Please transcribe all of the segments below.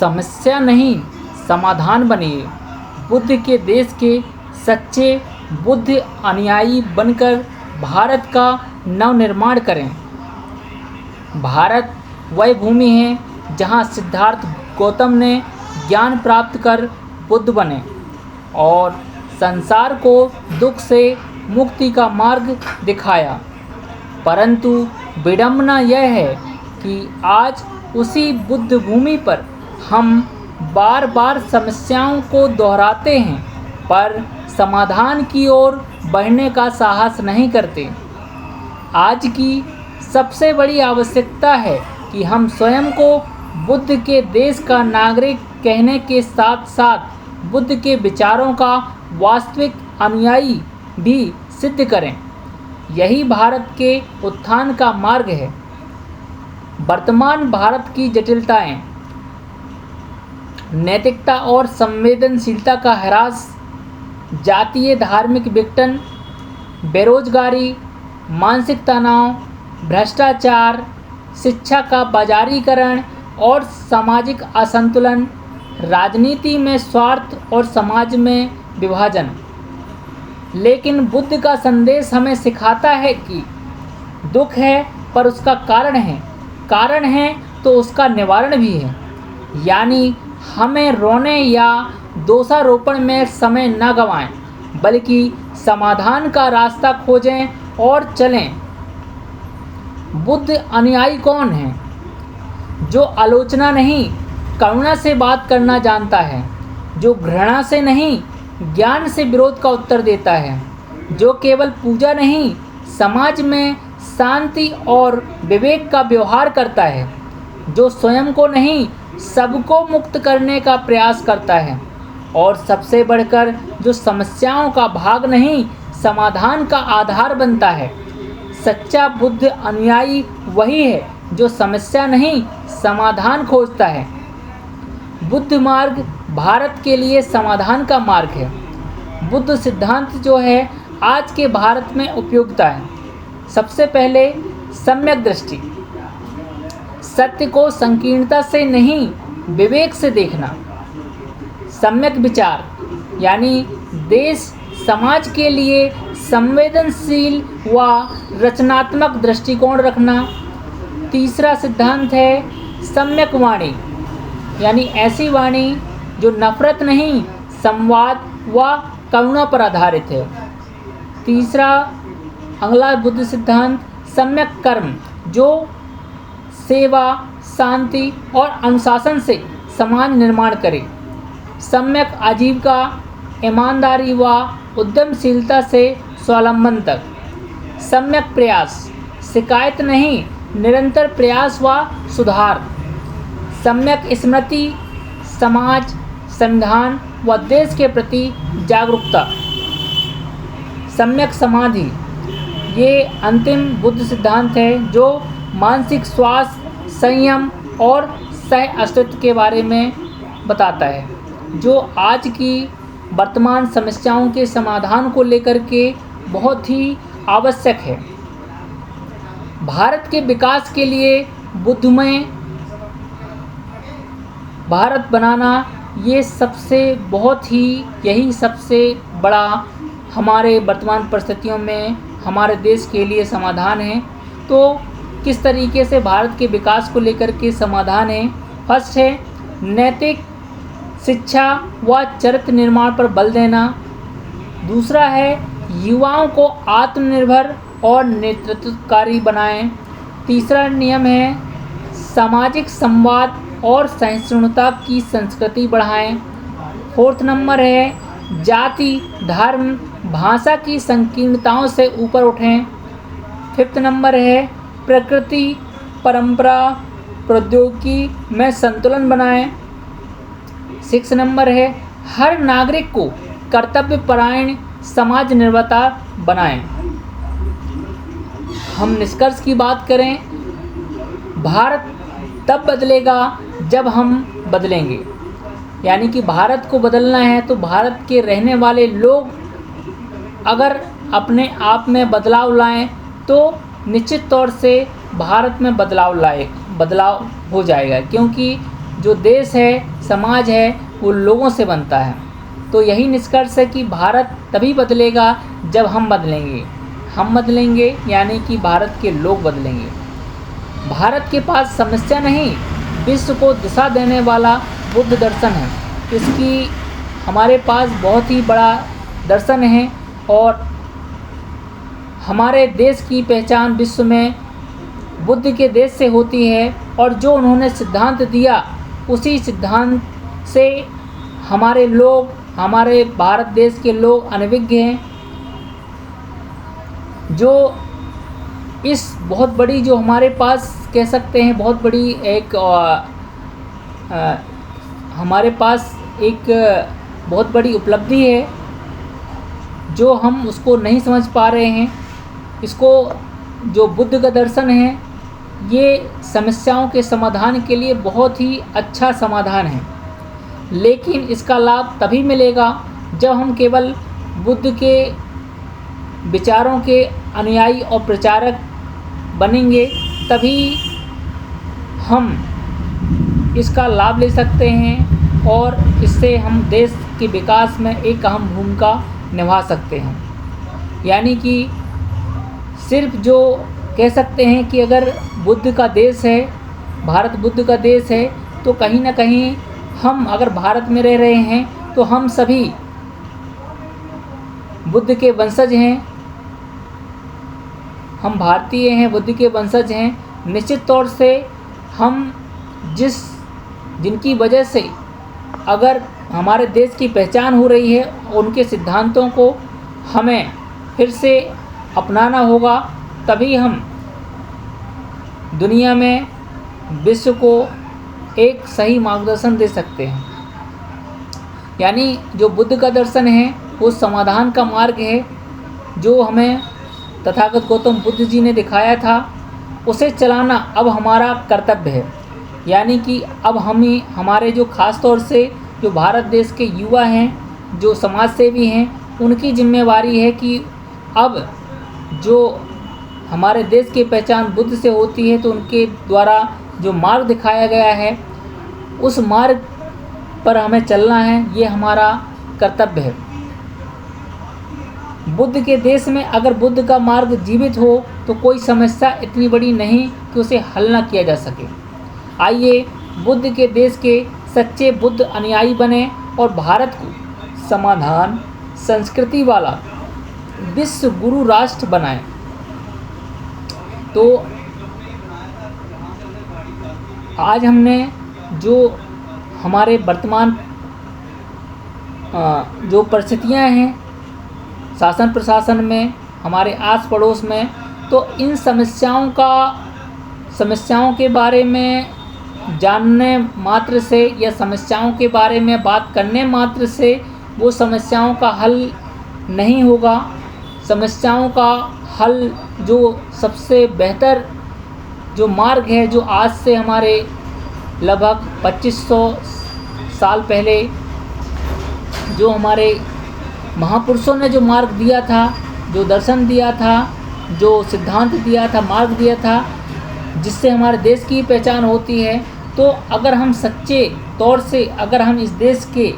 समस्या नहीं समाधान बनिए। बुद्ध के देश के सच्चे बुद्ध अनुयायी बनकर भारत का नवनिर्माण करें। भारत वह भूमि है जहाँ सिद्धार्थ गौतम ने ज्ञान प्राप्त कर बुद्ध बने और संसार को दुख से मुक्ति का मार्ग दिखाया। परंतु विडंबना यह है कि आज उसी बुद्ध भूमि पर हम बार बार समस्याओं को दोहराते हैं पर समाधान की ओर बढ़ने का साहस नहीं करते। आज की सबसे बड़ी आवश्यकता है कि हम स्वयं को बुद्ध के देश का नागरिक कहने के साथ साथ बुद्ध के विचारों का वास्तविक अनुयायी भी सिद्ध करें। यही भारत के उत्थान का मार्ग है। वर्तमान भारत की जटिलताएं, नैतिकता और संवेदनशीलता का ह्रास, जातीय धार्मिक विघटन, बेरोजगारी, मानसिक तनाव, भ्रष्टाचार, शिक्षा का बाजारीकरण और सामाजिक असंतुलन, राजनीति में स्वार्थ और समाज में विभाजन। लेकिन बुद्ध का संदेश हमें सिखाता है कि दुख है पर उसका कारण है तो उसका निवारण भी है। यानी हमें रोने या दोषारोपण में समय न गंवाएं बल्कि समाधान का रास्ता खोजें और चलें। बुद्ध अनुयायी कौन है? जो आलोचना नहीं करुणा से बात करना जानता है, जो घृणा से नहीं ज्ञान से विरोध का उत्तर देता है, जो केवल पूजा नहीं समाज में शांति और विवेक का व्यवहार करता है, जो स्वयं को नहीं सबको मुक्त करने का प्रयास करता है और सबसे बढ़कर जो समस्याओं का भाग नहीं समाधान का आधार बनता है। सच्चा बुद्ध अनुयायी वही है जो समस्या नहीं समाधान खोजता है। बुद्ध मार्ग भारत के लिए समाधान का मार्ग है। बुद्ध सिद्धांत जो है आज के भारत में उपयोगिता है। सबसे पहले सम्यक दृष्टि, सत्य को संकीर्णता से नहीं विवेक से देखना। सम्यक विचार यानी देश समाज के लिए संवेदनशील व रचनात्मक दृष्टिकोण रखना। तीसरा सिद्धांत है सम्यक वाणी यानी ऐसी वाणी जो नफरत नहीं संवाद व करुणा पर आधारित है। तीसरा अगला बुद्ध सिद्धांत सम्यक कर्म जो सेवा, शांति और अनुशासन से समाज निर्माण करे। सम्यक आजीविका ईमानदारी व उद्यमशीलता से स्वावलंबन तक। सम्यक प्रयास शिकायत नहीं निरंतर प्रयास व सुधार। सम्यक स्मृति समाज, संविधान व देश के प्रति जागरूकता। सम्यक समाधि ये अंतिम बुद्ध सिद्धांत है जो मानसिक स्वास्थ्य, संयम और सह अस्तित्व के बारे में बताता है, जो आज की वर्तमान समस्याओं के समाधान को लेकर के बहुत ही आवश्यक है। भारत के विकास के लिए बुद्धमय भारत बनाना ये यही सबसे बड़ा हमारे वर्तमान परिस्थितियों में हमारे देश के लिए समाधान है। तो किस तरीके से भारत के विकास को लेकर के समाधान है? फर्स्ट है नैतिक शिक्षा व चरित्र निर्माण पर बल देना। दूसरा है युवाओं को आत्मनिर्भर और नेतृत्वकारी बनाएं। तीसरा नियम है सामाजिक संवाद और सहिष्णुता की संस्कृति बढ़ाएं। फोर्थ नंबर है जाति, धर्म, भाषा की संकीर्णताओं से ऊपर उठें। फिफ्थ नंबर है प्रकृति, परंपरा, प्रौद्योगिकी में संतुलन बनाएं। सिक्स नंबर है हर नागरिक को कर्तव्यपरायण समाज निर्माता बनाएं। हम निष्कर्ष की बात करें, भारत तब बदलेगा जब हम बदलेंगे। यानी कि भारत को बदलना है तो भारत के रहने वाले लोग अगर अपने आप में बदलाव लाएं तो निश्चित तौर से भारत में बदलाव हो जाएगा। क्योंकि जो देश है, समाज है, वो लोगों से बनता है। तो यही निष्कर्ष है कि भारत तभी बदलेगा जब हम बदलेंगे। हम बदलेंगे यानी कि भारत के लोग बदलेंगे। भारत के पास समस्या नहीं, विश्व को दिशा देने वाला बुद्ध दर्शन है। इसकी हमारे पास बहुत ही बड़ा दर्शन है और हमारे देश की पहचान विश्व में बुद्ध के देश से होती है। और जो उन्होंने सिद्धांत दिया, उसी सिद्धांत से हमारे लोग, हमारे भारत देश के लोग अनभिज्ञ हैं, जो इस बहुत बड़ी, जो हमारे पास कह सकते हैं बहुत बड़ी एक हमारे पास एक बहुत बड़ी उपलब्धि है, जो हम उसको नहीं समझ पा रहे हैं। इसको जो बुद्ध का दर्शन है, ये समस्याओं के समाधान के लिए बहुत ही अच्छा समाधान है। लेकिन इसका लाभ तभी मिलेगा जब हम केवल बुद्ध के विचारों के अनुयायी और प्रचारक बनेंगे, तभी हम इसका लाभ ले सकते हैं और इससे हम देश के विकास में एक अहम भूमिका निभा सकते हैं। यानी कि सिर्फ जो कह सकते हैं कि अगर बुद्ध का देश है, भारत बुद्ध का देश है, तो कहीं ना कहीं हम अगर भारत में रह रहे हैं तो हम सभी बुद्ध के वंशज हैं, हम भारतीय हैं, बुद्ध के वंशज हैं। निश्चित तौर से हम जिनकी वजह से अगर हमारे देश की पहचान हो रही है, उनके सिद्धांतों को हमें फिर से अपनाना होगा, तभी हम दुनिया में विश्व को एक सही मार्गदर्शन दे सकते हैं। यानी जो बुद्ध का दर्शन है वो समाधान का मार्ग है, जो हमें तथागत गौतम बुद्ध जी ने दिखाया था, उसे चलाना अब हमारा कर्तव्य है। यानी कि अब हमारे जो ख़ास तौर से जो भारत देश के युवा हैं, जो समाज सेवी हैं, उनकी जिम्मेवारी है कि अब जो हमारे देश की पहचान बुद्ध से होती है, तो उनके द्वारा जो मार्ग दिखाया गया है, उस मार्ग पर हमें चलना है, ये हमारा कर्तव्य है। बुद्ध के देश में अगर बुद्ध का मार्ग जीवित हो तो कोई समस्या इतनी बड़ी नहीं कि उसे हल ना किया जा सके। आइए बुद्ध के देश के सच्चे बुद्ध अनुयायी बने और भारत को समाधान, संस्कृति वाला विश्व गुरु राष्ट्र बनाएं। तो आज हमने जो हमारे वर्तमान जो परिस्थितियां हैं शासन प्रशासन में, हमारे आस पड़ोस में, तो इन समस्याओं के बारे में जानने मात्र से या समस्याओं के बारे में बात करने मात्र से वो समस्याओं का हल नहीं होगा। समस्याओं का हल जो सबसे बेहतर जो मार्ग है, जो आज से हमारे लगभग 2500 साल पहले जो हमारे महापुरुषों ने जो मार्ग दिया था, जो दर्शन दिया था, जो सिद्धांत दिया था, मार्ग दिया था, जिससे हमारे देश की पहचान होती है। तो अगर हम सच्चे तौर से, अगर हम इस देश के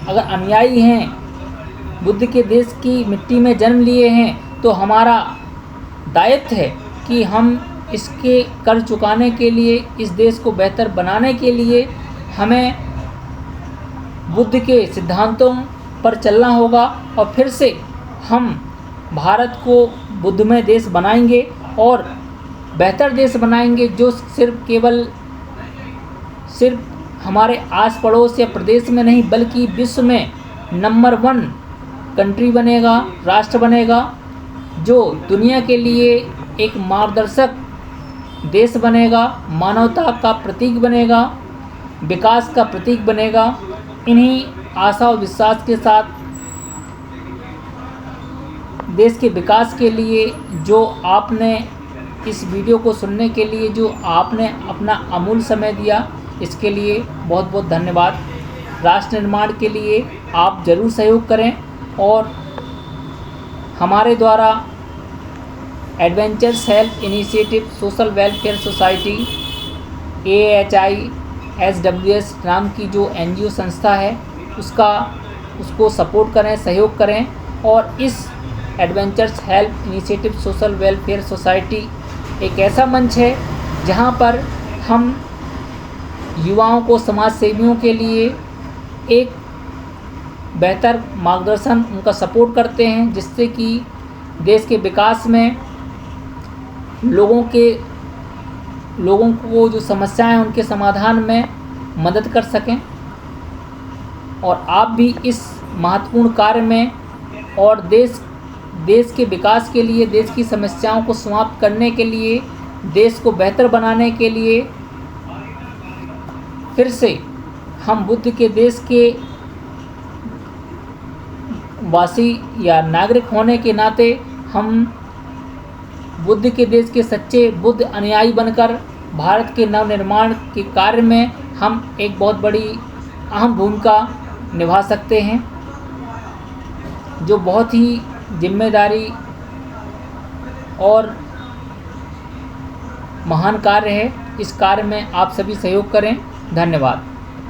अगर अनुयायी हैं, बुद्ध के देश की मिट्टी में जन्म लिए हैं, तो हमारा दायित्व है कि हम इसके कर चुकाने के लिए, इस देश को बेहतर बनाने के लिए हमें बुद्ध के सिद्धांतों पर चलना होगा और फिर से हम भारत को बुद्धमय देश बनाएंगे और बेहतर देश बनाएंगे, जो सिर्फ हमारे आस पड़ोस या प्रदेश में नहीं बल्कि विश्व में नंबर 1 कंट्री बनेगा, राष्ट्र बनेगा, जो दुनिया के लिए एक मार्गदर्शक देश बनेगा, मानवता का प्रतीक बनेगा, विकास का प्रतीक बनेगा। इन्हीं आशा और विश्वास के साथ देश के विकास के लिए जो आपने इस वीडियो को सुनने के लिए जो आपने अपना अमूल्य समय दिया, इसके लिए बहुत बहुत धन्यवाद। राष्ट्र निर्माण के लिए आप ज़रूर सहयोग करें और हमारे द्वारा adventures help initiative social welfare society AHI SWS नाम की जो NGO संस्था है उसको सपोर्ट करें, सहयोग करें। और इस adventures help initiative social welfare society एक ऐसा मंच है जहां पर हम युवाओं को समाज सेवियों के लिए एक बेहतर मार्गदर्शन, उनका सपोर्ट करते हैं, जिससे कि देश के विकास में लोगों को जो समस्याएं हैं उनके समाधान में मदद कर सकें। और आप भी इस महत्वपूर्ण कार्य में और देश के विकास के लिए, देश की समस्याओं को समाप्त करने के लिए, देश को बेहतर बनाने के लिए फिर से हम बुद्ध के देश के वासी या नागरिक होने के नाते हम बुद्ध के देश के सच्चे बुद्ध अनुयायी बनकर भारत के नवनिर्माण के कार्य में हम एक बहुत बड़ी अहम भूमिका निभा सकते हैं, जो बहुत ही जिम्मेदारी और महान कार्य है। इस कार्य में आप सभी सहयोग करें। धन्यवाद।